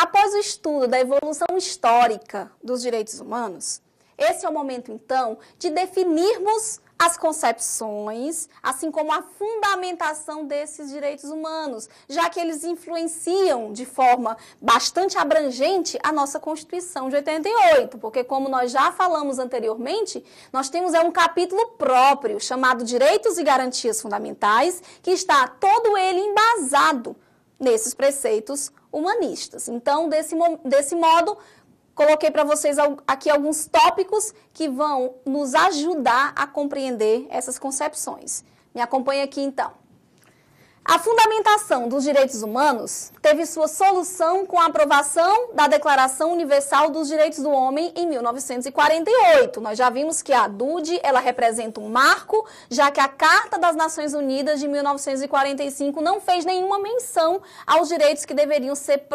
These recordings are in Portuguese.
Após o estudo da evolução histórica dos direitos humanos, esse é o momento, então, de definirmos as concepções, assim como a fundamentação desses direitos humanos, já que eles influenciam de forma bastante abrangente a nossa Constituição de 88, porque como nós já falamos anteriormente, nós temos um capítulo próprio chamado Direitos e Garantias Fundamentais, que está todo ele embasado nesses preceitos humanistas. Então, desse modo, coloquei para vocês aqui alguns tópicos que vão nos ajudar a compreender essas concepções. Me acompanhe aqui, então. A fundamentação dos direitos humanos teve sua solução com a aprovação da Declaração Universal dos Direitos do Homem em 1948. Nós já vimos que a DUD, ela representa um marco, já que a Carta das Nações Unidas de 1945 não fez nenhuma menção aos direitos que deveriam ser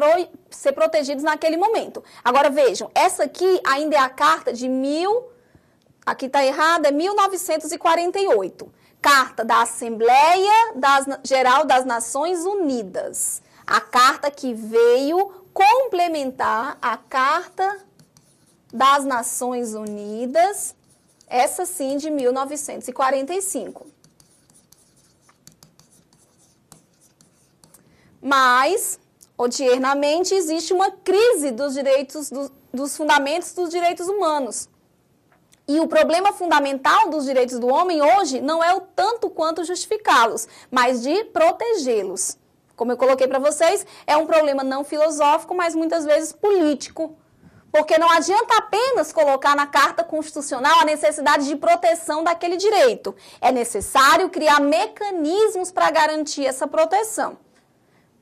protegidos naquele momento. Agora vejam, essa aqui ainda é a Carta de aqui está errado, é 1948. Carta da Assembleia Geral das Nações Unidas. A carta que veio complementar a Carta das Nações Unidas, essa sim de 1945. Mas, odiernamente, existe uma crise dos direitos, dos fundamentos dos direitos humanos. E o problema fundamental dos direitos do homem hoje não é o tanto quanto justificá-los, mas de protegê-los. Como eu coloquei para vocês, é um problema não filosófico, mas muitas vezes político. Porque não adianta apenas colocar na Carta Constitucional a necessidade de proteção daquele direito. É necessário criar mecanismos para garantir essa proteção.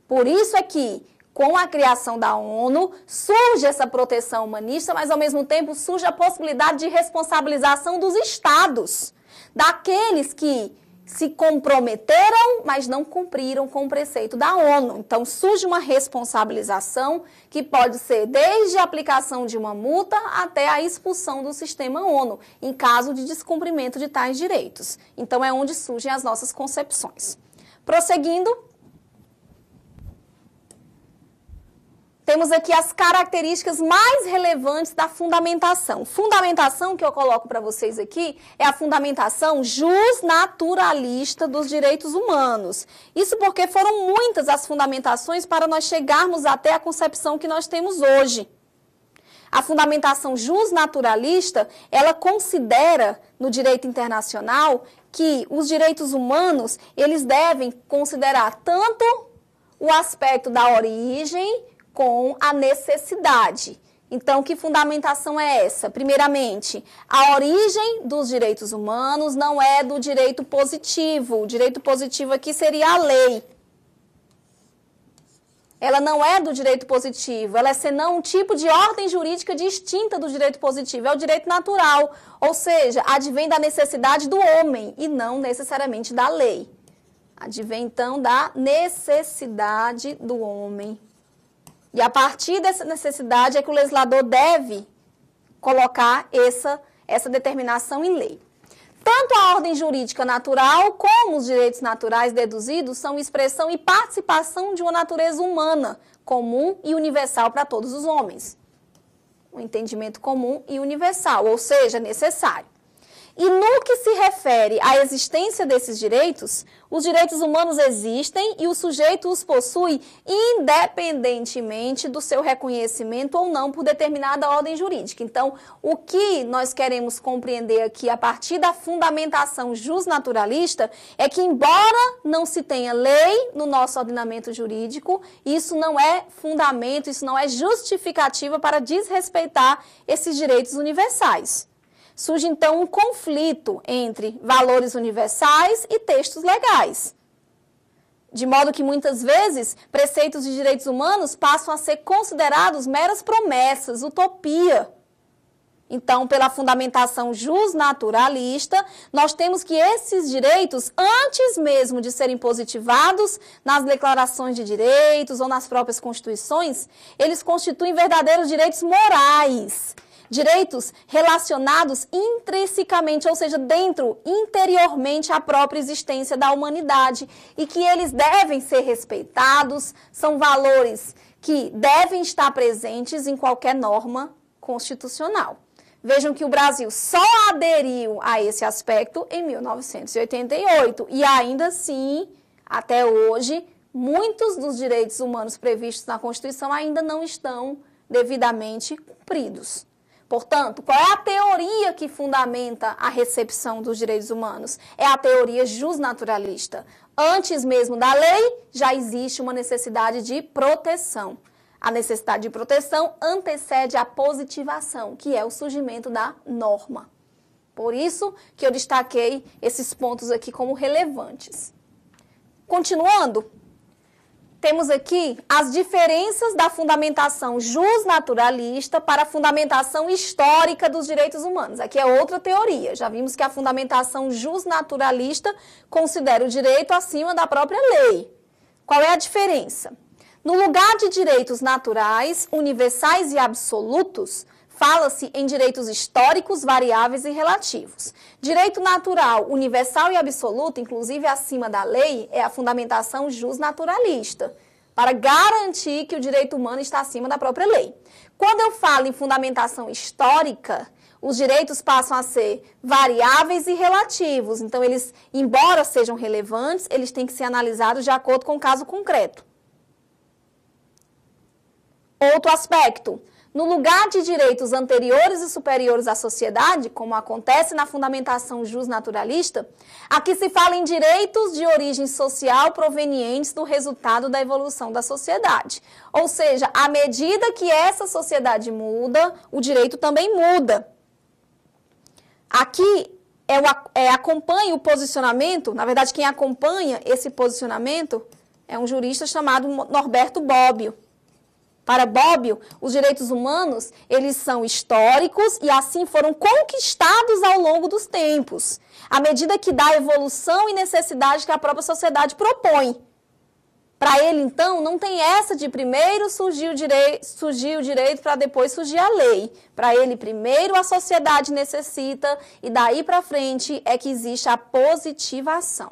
Por isso é que, com a criação da ONU, surge essa proteção humanista, mas ao mesmo tempo surge a possibilidade de responsabilização dos estados, daqueles que se comprometeram, mas não cumpriram com o preceito da ONU. Então surge uma responsabilização que pode ser desde a aplicação de uma multa até a expulsão do sistema ONU, em caso de descumprimento de tais direitos. Então é onde surgem as nossas concepções. Prosseguindo, temos aqui as características mais relevantes da fundamentação. Fundamentação que eu coloco para vocês aqui é a fundamentação justnaturalista dos direitos humanos. Isso porque foram muitas as fundamentações para nós chegarmos até a concepção que nós temos hoje. A fundamentação justnaturalista, ela considera no direito internacional que os direitos humanos, eles devem considerar tanto o aspecto da origem com a necessidade. Então, que fundamentação é essa? Primeiramente, a origem dos direitos humanos não é do direito positivo. O direito positivo aqui seria a lei. Ela não é do direito positivo, ela é senão um tipo de ordem jurídica distinta do direito positivo, é o direito natural, ou seja, advém da necessidade do homem e não necessariamente da lei. Advém, então, da necessidade do homem. E a partir dessa necessidade é que o legislador deve colocar essa determinação em lei. Tanto a ordem jurídica natural como os direitos naturais deduzidos são expressão e participação de uma natureza humana, comum e universal para todos os homens. Um entendimento comum e universal, ou seja, necessário. E no que se refere à existência desses direitos, os direitos humanos existem e o sujeito os possui independentemente do seu reconhecimento ou não por determinada ordem jurídica. Então, o que nós queremos compreender aqui a partir da fundamentação justnaturalista é que, embora não se tenha lei no nosso ordenamento jurídico, isso não é fundamento, isso não é justificativa para desrespeitar esses direitos universais. Surge, então, um conflito entre valores universais e textos legais. De modo que, muitas vezes, preceitos de direitos humanos passam a ser considerados meras promessas, utopia. Então, pela fundamentação justnaturalista, nós temos que esses direitos, antes mesmo de serem positivados nas declarações de direitos ou nas próprias constituições, eles constituem verdadeiros direitos morais. Direitos relacionados intrinsecamente, ou seja, interiormente à própria existência da humanidade e que eles devem ser respeitados, são valores que devem estar presentes em qualquer norma constitucional. Vejam que o Brasil só aderiu a esse aspecto em 1988 e ainda assim, até hoje, muitos dos direitos humanos previstos na Constituição ainda não estão devidamente cumpridos. Portanto, qual é a teoria que fundamenta a recepção dos direitos humanos? É a teoria justnaturalista. Antes mesmo da lei, já existe uma necessidade de proteção. A necessidade de proteção antecede a positivação, que é o surgimento da norma. Por isso que eu destaquei esses pontos aqui como relevantes. Continuando, temos aqui as diferenças da fundamentação justnaturalista para a fundamentação histórica dos direitos humanos. Aqui é outra teoria. Já vimos que a fundamentação justnaturalista considera o direito acima da própria lei. Qual é a diferença? No lugar de direitos naturais, universais e absolutos, fala-se em direitos históricos, variáveis e relativos. Direito natural, universal e absoluto, inclusive acima da lei, é a fundamentação justnaturalista, para garantir que o direito humano está acima da própria lei. Quando eu falo em fundamentação histórica, os direitos passam a ser variáveis e relativos. Então, eles, embora sejam relevantes, eles têm que ser analisados de acordo com o caso concreto. Outro aspecto, no lugar de direitos anteriores e superiores à sociedade, como acontece na fundamentação justnaturalista, aqui se fala em direitos de origem social provenientes do resultado da evolução da sociedade. Ou seja, à medida que essa sociedade muda, o direito também muda. Aqui acompanha o posicionamento, na verdade quem acompanha esse posicionamento é um jurista chamado Norberto Bobbio. Para Bobbio, os direitos humanos, eles são históricos e assim foram conquistados ao longo dos tempos, à medida que dá evolução e necessidade que a própria sociedade propõe. Para ele, então, não tem essa de primeiro surgir o direito para depois surgir a lei. Para ele, primeiro a sociedade necessita e daí para frente é que existe a positivação.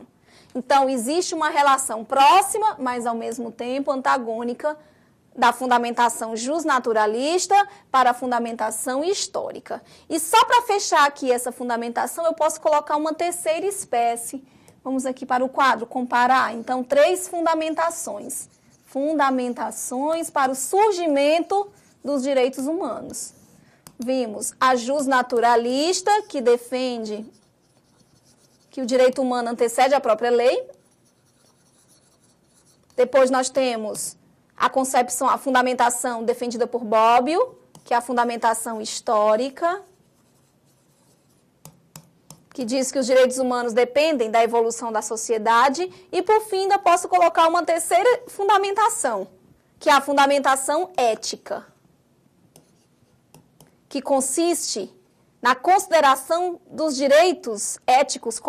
Então, existe uma relação próxima, mas ao mesmo tempo antagônica, da fundamentação justnaturalista para a fundamentação histórica. E só para fechar aqui essa fundamentação, eu posso colocar uma terceira espécie. Vamos aqui para o quadro, comparar. Então, 3 fundamentações. Fundamentações para o surgimento dos direitos humanos. Vimos a justnaturalista, que defende que o direito humano antecede a própria lei. Depois nós temos a concepção, a fundamentação defendida por Bobbio, que é a fundamentação histórica, que diz que os direitos humanos dependem da evolução da sociedade. E, por fim, ainda posso colocar uma terceira fundamentação, que é a fundamentação ética, que consiste na consideração dos direitos éticos,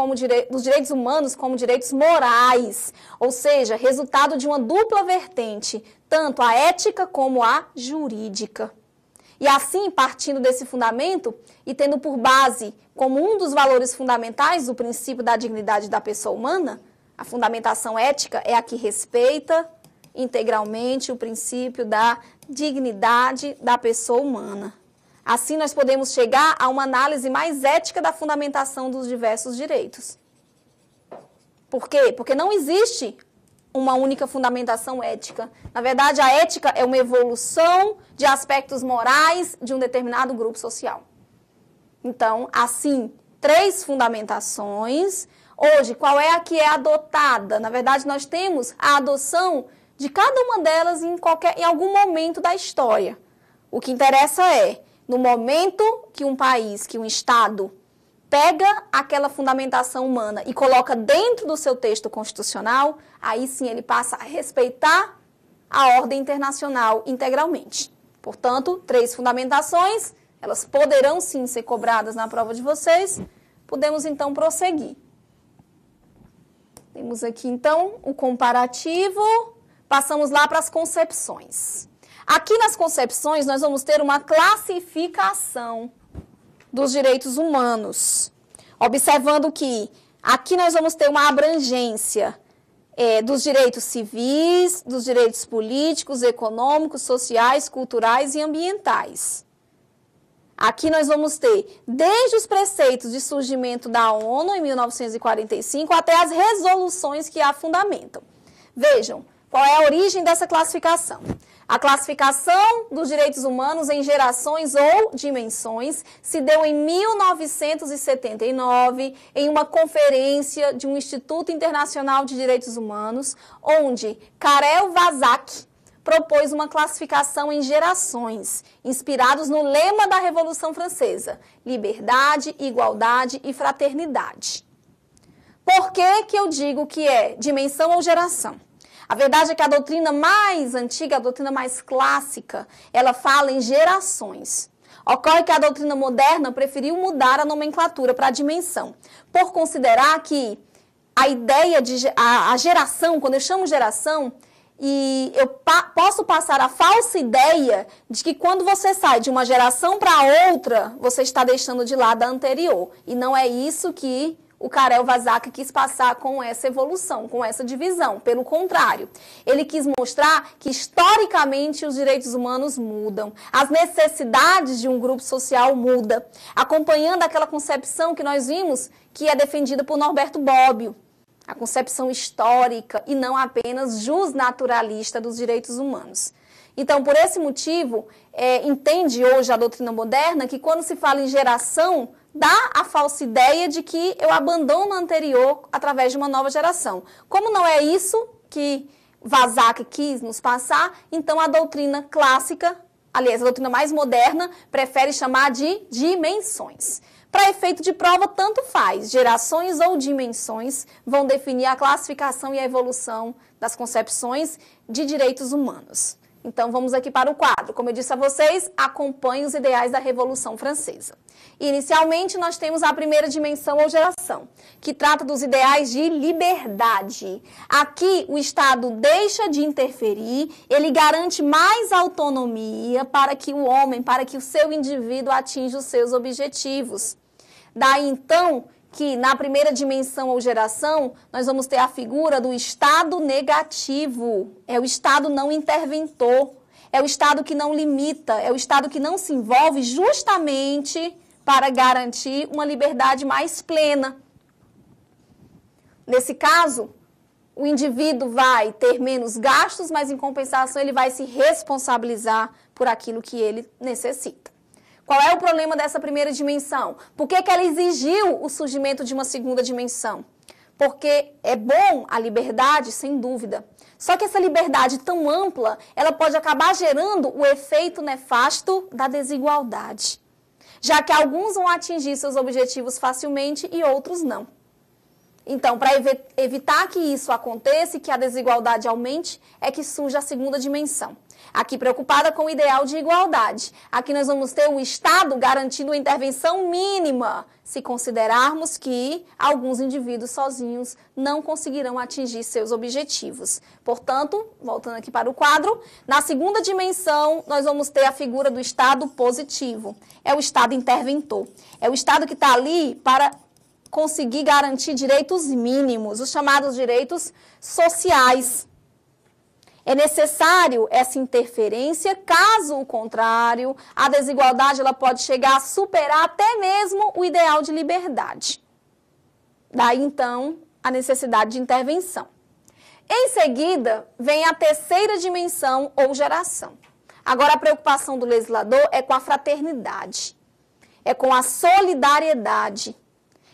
dos direitos humanos como direitos morais, ou seja, resultado de uma dupla vertente, tanto a ética como a jurídica. E assim, partindo desse fundamento e tendo por base como um dos valores fundamentais o princípio da dignidade da pessoa humana, a fundamentação ética é a que respeita integralmente o princípio da dignidade da pessoa humana. Assim, nós podemos chegar a uma análise mais ética da fundamentação dos diversos direitos. Por quê? Porque não existe uma única fundamentação ética. Na verdade, a ética é uma evolução de aspectos morais de um determinado grupo social. Então, assim, 3 fundamentações. Hoje, qual é a que é adotada? Na verdade, nós temos a adoção de cada uma delas em algum momento da história. O que interessa é, no momento que um país, que um Estado, pega aquela fundamentação humana e coloca dentro do seu texto constitucional, aí sim ele passa a respeitar a ordem internacional integralmente. Portanto, 3 fundamentações, elas poderão sim ser cobradas na prova de vocês. Podemos então prosseguir. Temos aqui então o comparativo, passamos lá para as concepções. Aqui nas concepções, nós vamos ter uma classificação dos direitos humanos, observando que aqui nós vamos ter uma abrangência dos direitos civis, dos direitos políticos, econômicos, sociais, culturais e ambientais. Aqui nós vamos ter desde os preceitos de surgimento da ONU em 1945 até as resoluções que a fundamentam. Vejam, qual é a origem dessa classificação? A classificação dos direitos humanos em gerações ou dimensões se deu em 1979 em uma conferência de um Instituto Internacional de Direitos Humanos, onde Karel Vazak propôs uma classificação em gerações, inspirados no lema da Revolução Francesa: liberdade, igualdade e fraternidade. Por que eu digo que é dimensão ou geração? A verdade é que a doutrina mais antiga, a doutrina mais clássica, ela fala em gerações. Ocorre que a doutrina moderna preferiu mudar a nomenclatura para a dimensão, por considerar que a ideia de a geração, quando eu chamo geração, e eu posso passar a falsa ideia de que quando você sai de uma geração para outra, você está deixando de lado a anterior. E não é isso que o Karel Vazak quis passar com essa evolução, com essa divisão. Pelo contrário, ele quis mostrar que historicamente os direitos humanos mudam, as necessidades de um grupo social mudam, acompanhando aquela concepção que nós vimos que é defendida por Norberto Bobbio, a concepção histórica e não apenas justnaturalista dos direitos humanos. Então, por esse motivo, entende hoje a doutrina moderna que quando se fala em geração, dá a falsa ideia de que eu abandono a anterior através de uma nova geração. Como não é isso que Vazak quis nos passar, então a doutrina clássica, aliás, a doutrina mais moderna, prefere chamar de dimensões. Para efeito de prova, tanto faz, gerações ou dimensões vão definir a classificação e a evolução das concepções de direitos humanos. Então, vamos aqui para o quadro. Como eu disse a vocês, acompanhe os ideais da Revolução Francesa. Inicialmente, nós temos a primeira dimensão ou geração, que trata dos ideais de liberdade. Aqui, o Estado deixa de interferir, ele garante mais autonomia para que o homem, para que o seu indivíduo atinja os seus objetivos. Daí, então, que na primeira dimensão ou geração, nós vamos ter a figura do Estado negativo. É o Estado não interventor, é o Estado que não limita, é o Estado que não se envolve justamente para garantir uma liberdade mais plena. Nesse caso, o indivíduo vai ter menos gastos, mas em compensação ele vai se responsabilizar por aquilo que ele necessita. Qual é o problema dessa primeira dimensão? Por que ela exigiu o surgimento de uma segunda dimensão? Porque é bom a liberdade, sem dúvida. Só que essa liberdade tão ampla, ela pode acabar gerando o efeito nefasto da desigualdade. Já que alguns vão atingir seus objetivos facilmente e outros não. Então, para evitar que isso aconteça e que a desigualdade aumente, é que surge a segunda dimensão. Aqui preocupada com o ideal de igualdade. Aqui nós vamos ter o Estado garantindo a intervenção mínima, se considerarmos que alguns indivíduos sozinhos não conseguirão atingir seus objetivos. Portanto, voltando aqui para o quadro, na segunda dimensão nós vamos ter a figura do Estado positivo. É o Estado interventor. É o Estado que está ali para conseguir garantir direitos mínimos, os chamados direitos sociais. É necessário essa interferência, caso o contrário, a desigualdade ela pode chegar a superar até mesmo o ideal de liberdade. Daí, então, a necessidade de intervenção. Em seguida, vem a terceira dimensão ou geração. Agora, a preocupação do legislador é com a fraternidade, é com a solidariedade.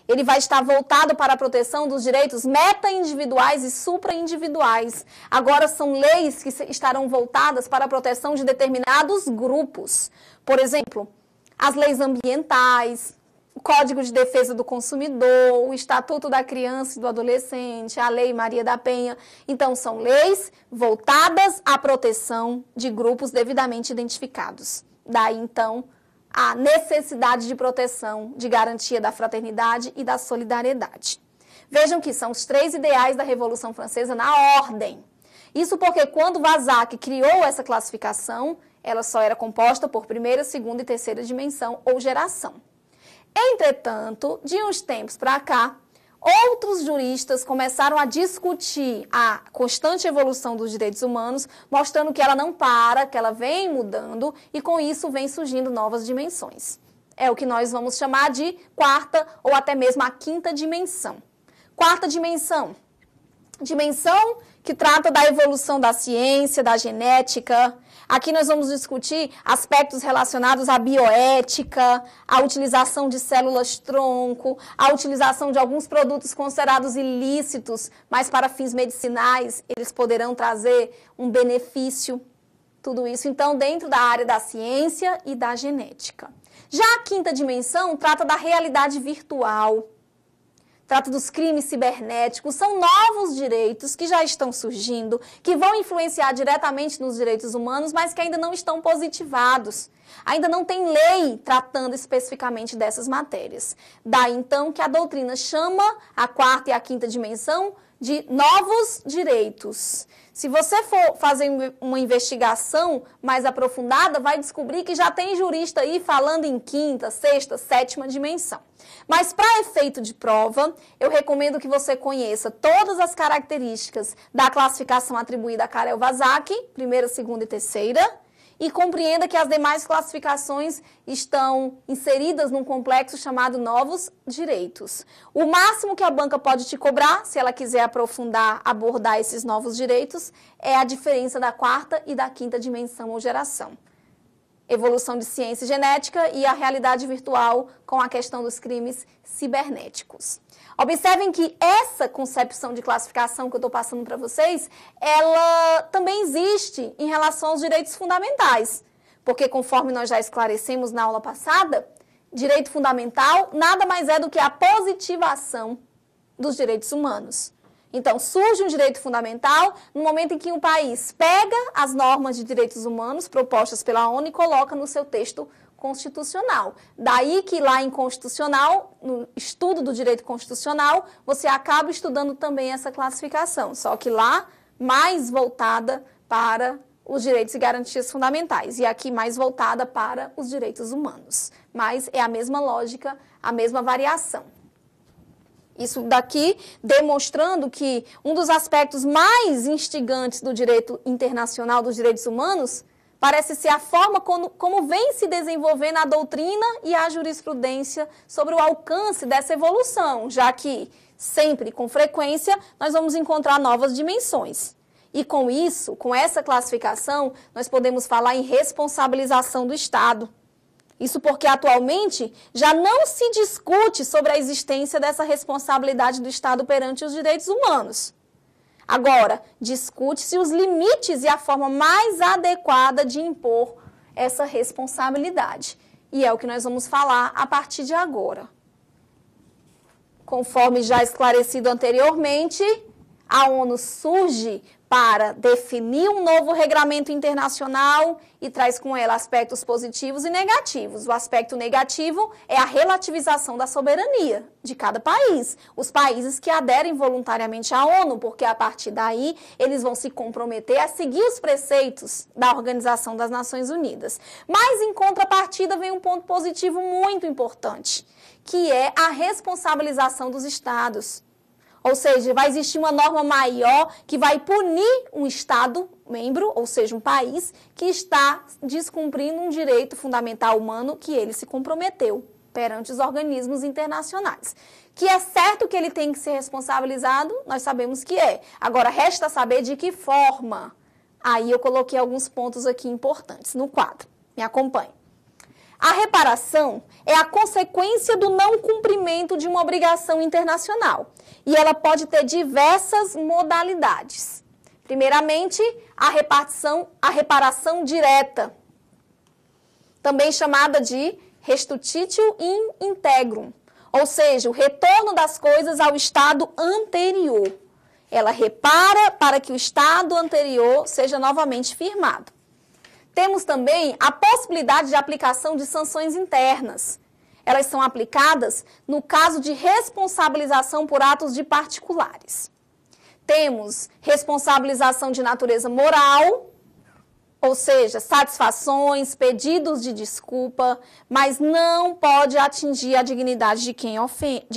Ele vai estar voltado para a proteção dos direitos meta-individuais e supra-individuais. Agora são leis que estarão voltadas para a proteção de determinados grupos. Por exemplo, as leis ambientais, o Código de Defesa do Consumidor, o Estatuto da Criança e do Adolescente, a Lei Maria da Penha. Então, são leis voltadas à proteção de grupos devidamente identificados. Daí, então, a necessidade de proteção, de garantia da fraternidade e da solidariedade. Vejam que são os três ideais da Revolução Francesa na ordem. Isso porque quando Vazak criou essa classificação, ela só era composta por primeira, segunda e terceira dimensão ou geração. Entretanto, de uns tempos para cá, outros juristas começaram a discutir a constante evolução dos direitos humanos, mostrando que ela não para, que ela vem mudando e com isso vem surgindo novas dimensões. É o que nós vamos chamar de quarta ou até mesmo a quinta dimensão. Quarta dimensão. Dimensão que trata da evolução da ciência, da genética. Aqui nós vamos discutir aspectos relacionados à bioética, à utilização de células-tronco, à utilização de alguns produtos considerados ilícitos, mas para fins medicinais eles poderão trazer um benefício. Tudo isso, então, dentro da área da ciência e da genética. Já a quinta dimensão trata da realidade virtual, trata dos crimes cibernéticos, são novos direitos que já estão surgindo, que vão influenciar diretamente nos direitos humanos, mas que ainda não estão positivados. Ainda não tem lei tratando especificamente dessas matérias. Daí, então, que a doutrina chama a quarta e a quinta dimensão de novos direitos. Se você for fazer uma investigação mais aprofundada, vai descobrir que já tem jurista aí falando em quinta, sexta, sétima dimensão. Mas para efeito de prova, eu recomendo que você conheça todas as características da classificação atribuída a Karel-Vazak, primeira, segunda e terceira, e compreenda que as demais classificações estão inseridas num complexo chamado novos direitos. O máximo que a banca pode te cobrar, se ela quiser aprofundar, abordar esses novos direitos, é a diferença da quarta e da quinta dimensão ou geração. Evolução de ciência e genética e a realidade virtual com a questão dos crimes cibernéticos. Observem que essa concepção de classificação que eu estou passando para vocês, ela também existe em relação aos direitos fundamentais. Porque, conforme nós já esclarecemos na aula passada, direito fundamental nada mais é do que a positivação dos direitos humanos. Então, surge um direito fundamental no momento em que um país pega as normas de direitos humanos propostas pela ONU e coloca no seu texto constitucional. Daí que lá em constitucional, no estudo do direito constitucional, você acaba estudando também essa classificação, só que lá mais voltada para os direitos e garantias fundamentais e aqui mais voltada para os direitos humanos. Mas é a mesma lógica, a mesma variação. Isso daqui demonstrando que um dos aspectos mais instigantes do direito internacional dos direitos humanos parece ser a forma como vem se desenvolvendo a doutrina e a jurisprudência sobre o alcance dessa evolução, já que sempre, com frequência, nós vamos encontrar novas dimensões. E com isso, com essa classificação, nós podemos falar em responsabilização do Estado. Isso porque atualmente já não se discute sobre a existência dessa responsabilidade do Estado perante os direitos humanos. Agora, discute-se os limites e a forma mais adequada de impor essa responsabilidade. E é o que nós vamos falar a partir de agora. Conforme já esclarecido anteriormente, a ONU surge para definir um novo regramento internacional e traz com ela aspectos positivos e negativos. O aspecto negativo é a relativização da soberania de cada país. Os países que aderem voluntariamente à ONU, porque a partir daí eles vão se comprometer a seguir os preceitos da Organização das Nações Unidas. Mas em contrapartida vem um ponto positivo muito importante, que é a responsabilização dos Estados. Ou seja, vai existir uma norma maior que vai punir um Estado membro, ou seja, um país, que está descumprindo um direito fundamental humano que ele se comprometeu perante os organismos internacionais. Que é certo que ele tem que ser responsabilizado, nós sabemos que é. Agora, resta saber de que forma. Aí eu coloquei alguns pontos aqui importantes no quadro. Me acompanhe. A reparação é a consequência do não cumprimento de uma obrigação internacional e ela pode ter diversas modalidades. Primeiramente, a reparação direta, também chamada de restitutio in integrum, ou seja, o retorno das coisas ao estado anterior. Ela repara para que o estado anterior seja novamente firmado. Temos também a possibilidade de aplicação de sanções internas. Elas são aplicadas no caso de responsabilização por atos de particulares. Temos responsabilização de natureza moral, ou seja, satisfações, pedidos de desculpa, mas não pode atingir a dignidade de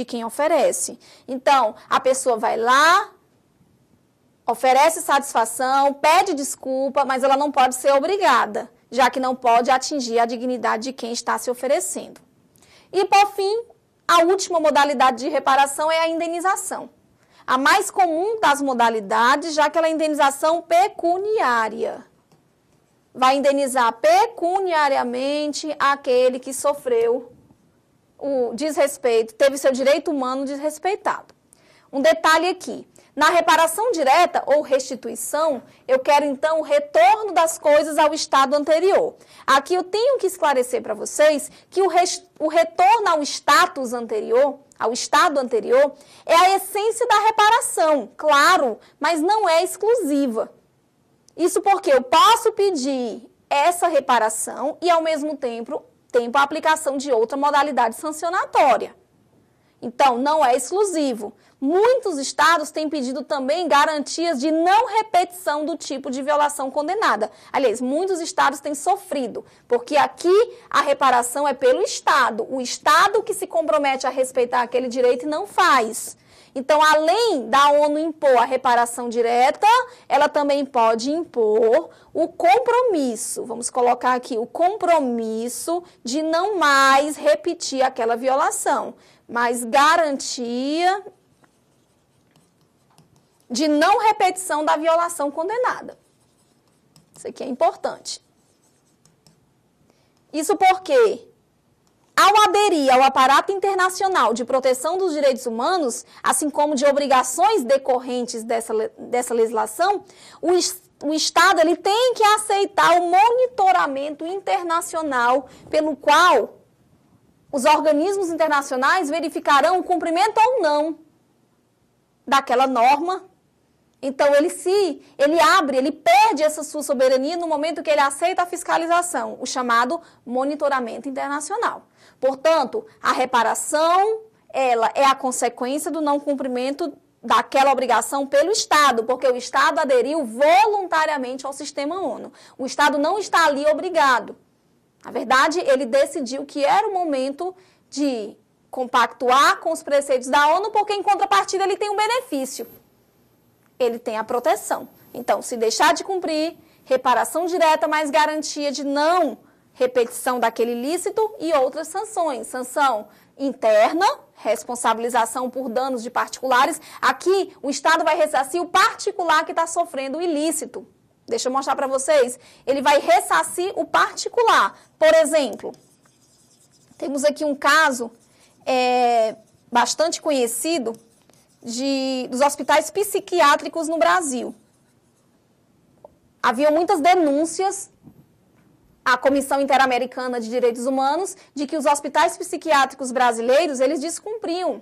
quem oferece. Então, a pessoa vai lá, oferece satisfação, pede desculpa, mas ela não pode ser obrigada, já que não pode atingir a dignidade de quem está se oferecendo. E, por fim, a última modalidade de reparação é a indenização. A mais comum das modalidades, já que ela é a indenização pecuniária. Vai indenizar pecuniariamente aquele que sofreu o desrespeito, teve seu direito humano desrespeitado. Um detalhe aqui, na reparação direta ou restituição, eu quero então o retorno das coisas ao estado anterior. Aqui eu tenho que esclarecer para vocês que o retorno ao status anterior, ao estado anterior, é a essência da reparação, claro, mas não é exclusiva. Isso porque eu posso pedir essa reparação e, ao mesmo tempo, a aplicação de outra modalidade sancionatória. Então, não é exclusivo. Muitos estados têm pedido também garantias de não repetição do tipo de violação condenada. Aliás, muitos estados têm sofrido, porque aqui a reparação é pelo estado. O estado que se compromete a respeitar aquele direito e não faz. Então, além da ONU impor a reparação direta, ela também pode impor o compromisso, vamos colocar aqui, o compromisso de não mais repetir aquela violação, mas garantia de não repetição da violação condenada. Isso aqui é importante. Isso porque, ao aderir ao aparato internacional de proteção dos direitos humanos, assim como de obrigações decorrentes dessa legislação, o Estado ele tem que aceitar o monitoramento internacional pelo qual os organismos internacionais verificarão o cumprimento ou não daquela norma. Então, ele perde essa sua soberania no momento que ele aceita a fiscalização, o chamado monitoramento internacional. Portanto, a reparação, ela é a consequência do não cumprimento daquela obrigação pelo Estado, porque o Estado aderiu voluntariamente ao sistema ONU. O Estado não está ali obrigado. Na verdade, ele decidiu que era o momento de compactuar com os preceitos da ONU, porque em contrapartida ele tem um benefício. Ele tem a proteção. Então, se deixar de cumprir, reparação direta, mais garantia de não repetição daquele ilícito e outras sanções. Sanção interna, responsabilização por danos de particulares. Aqui, o Estado vai ressarcir o particular que está sofrendo o ilícito. Deixa eu mostrar para vocês. Ele vai ressarcir o particular. Por exemplo, temos aqui um caso bastante conhecido dos hospitais psiquiátricos no Brasil. Havia muitas denúncias à Comissão Interamericana de Direitos Humanos de que os hospitais psiquiátricos brasileiros, eles descumpriam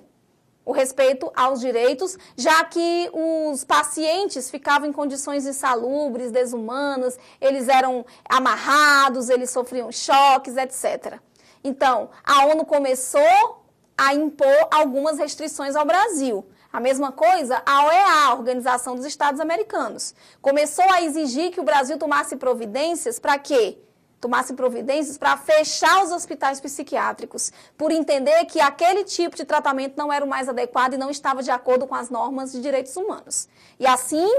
o respeito aos direitos, já que os pacientes ficavam em condições insalubres, desumanas, eles eram amarrados, eles sofriam choques, etc. Então, a ONU começou a impor algumas restrições ao Brasil. A mesma coisa, a OEA, a Organização dos Estados Americanos, começou a exigir que o Brasil tomasse providências para quê? Tomasse providências para fechar os hospitais psiquiátricos, por entender que aquele tipo de tratamento não era o mais adequado e não estava de acordo com as normas de direitos humanos. E assim,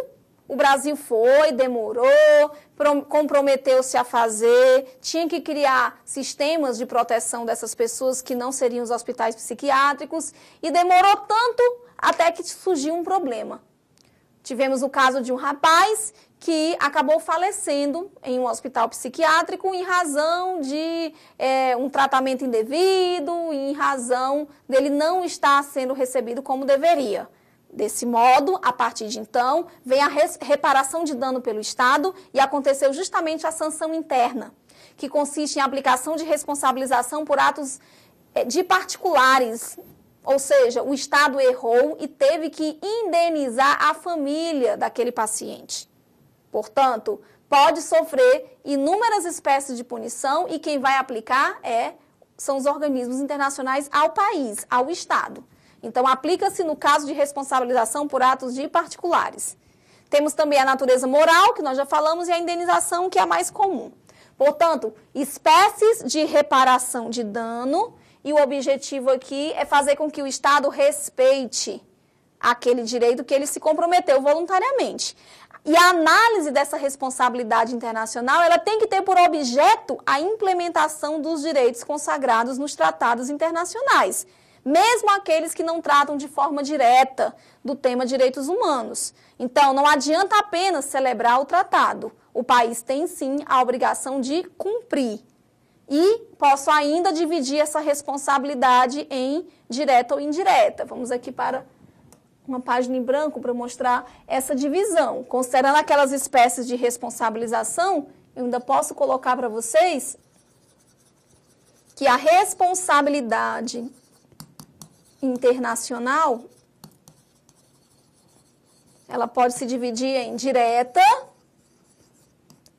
o Brasil demorou, comprometeu-se a fazer, tinha que criar sistemas de proteção dessas pessoas que não seriam os hospitais psiquiátricos, e demorou tanto até que surgiu um problema. Tivemos o caso de um rapaz que acabou falecendo em um hospital psiquiátrico em razão de um tratamento indevido, em razão dele não estar sendo recebido como deveria. Desse modo, a partir de então, vem a reparação de dano pelo Estado e aconteceu justamente a sanção interna, que consiste em aplicação de responsabilização por atos de particulares. Ou seja, o Estado errou e teve que indenizar a família daquele paciente. Portanto, pode sofrer inúmeras espécies de punição e quem vai aplicar são os organismos internacionais ao país, ao Estado. Então, aplica-se no caso de responsabilização por atos de particulares. Temos também a natureza moral, que nós já falamos, e a indenização, que é a mais comum. Portanto, espécies de reparação de dano, e o objetivo aqui é fazer com que o Estado respeite aquele direito que ele se comprometeu voluntariamente. E a análise dessa responsabilidade internacional, ela tem que ter por objeto a implementação dos direitos consagrados nos tratados internacionais, mesmo aqueles que não tratam de forma direta do tema direitos humanos. Então, não adianta apenas celebrar o tratado. O país tem, sim, a obrigação de cumprir. E posso ainda dividir essa responsabilidade em direta ou indireta. Vamos aqui para uma página em branco para mostrar essa divisão. Considerando aquelas espécies de responsabilização, eu ainda posso colocar para vocês que a responsabilidade internacional, ela pode se dividir em direta,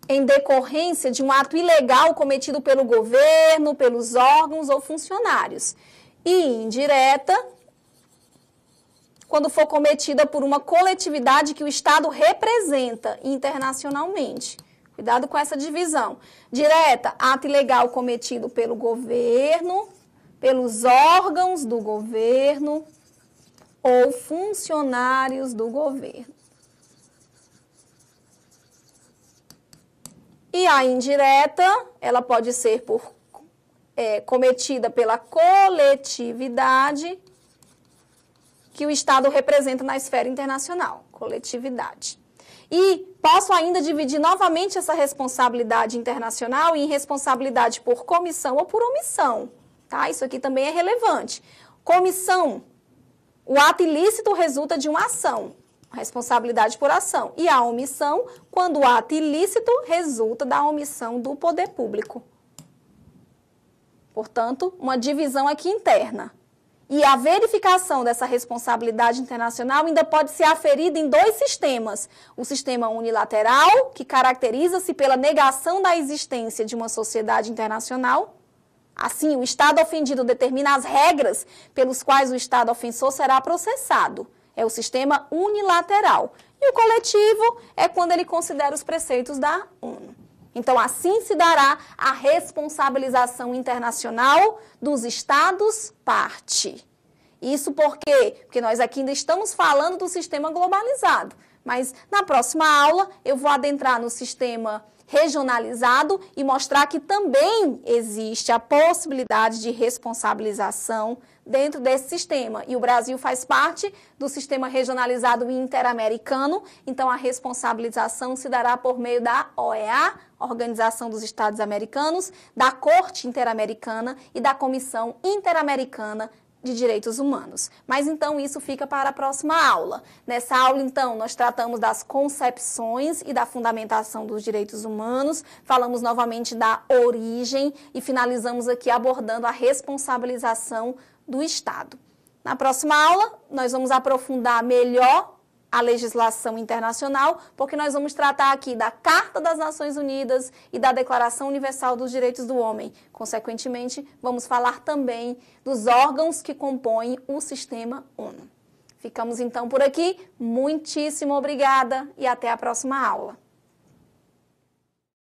em decorrência de um ato ilegal cometido pelo governo, pelos órgãos ou funcionários, e indireta, quando for cometida por uma coletividade que o Estado representa internacionalmente. Cuidado com essa divisão. Direta, ato ilegal cometido pelo governo, pelos órgãos do governo ou funcionários do governo. E a indireta, ela pode ser cometida pela coletividade que o Estado representa na esfera internacional, coletividade. E posso ainda dividir novamente essa responsabilidade internacional em responsabilidade por comissão ou por omissão, tá? Isso aqui também é relevante. Comissão, o ato ilícito resulta de uma ação, responsabilidade por ação. E a omissão, quando o ato ilícito resulta da omissão do poder público. Portanto, uma divisão aqui interna. E a verificação dessa responsabilidade internacional ainda pode ser aferida em dois sistemas. O sistema unilateral, que caracteriza-se pela negação da existência de uma sociedade internacional. Assim, o Estado ofendido determina as regras pelos quais o Estado ofensor será processado. É o sistema unilateral. E o coletivo é quando ele considera os preceitos da ONU. Então, assim se dará a responsabilização internacional dos Estados-parte. Isso por quê? Porque nós aqui ainda estamos falando do sistema globalizado. Mas na próxima aula eu vou adentrar no sistema regionalizado e mostrar que também existe a possibilidade de responsabilização dentro desse sistema. E o Brasil faz parte do sistema regionalizado interamericano, então a responsabilização se dará por meio da OEA, Organização dos Estados Americanos, da Corte Interamericana e da Comissão Interamericana de Direitos Humanos. Mas então isso fica para a próxima aula. Nessa aula, então, nós tratamos das concepções e da fundamentação dos direitos humanos, falamos novamente da origem e finalizamos aqui abordando a responsabilização do Estado. Na próxima aula, nós vamos aprofundar melhor a legislação internacional, porque nós vamos tratar aqui da Carta das Nações Unidas e da Declaração Universal dos Direitos do Homem. Consequentemente, vamos falar também dos órgãos que compõem o sistema ONU. Ficamos então por aqui. Muitíssimo obrigada e até a próxima aula.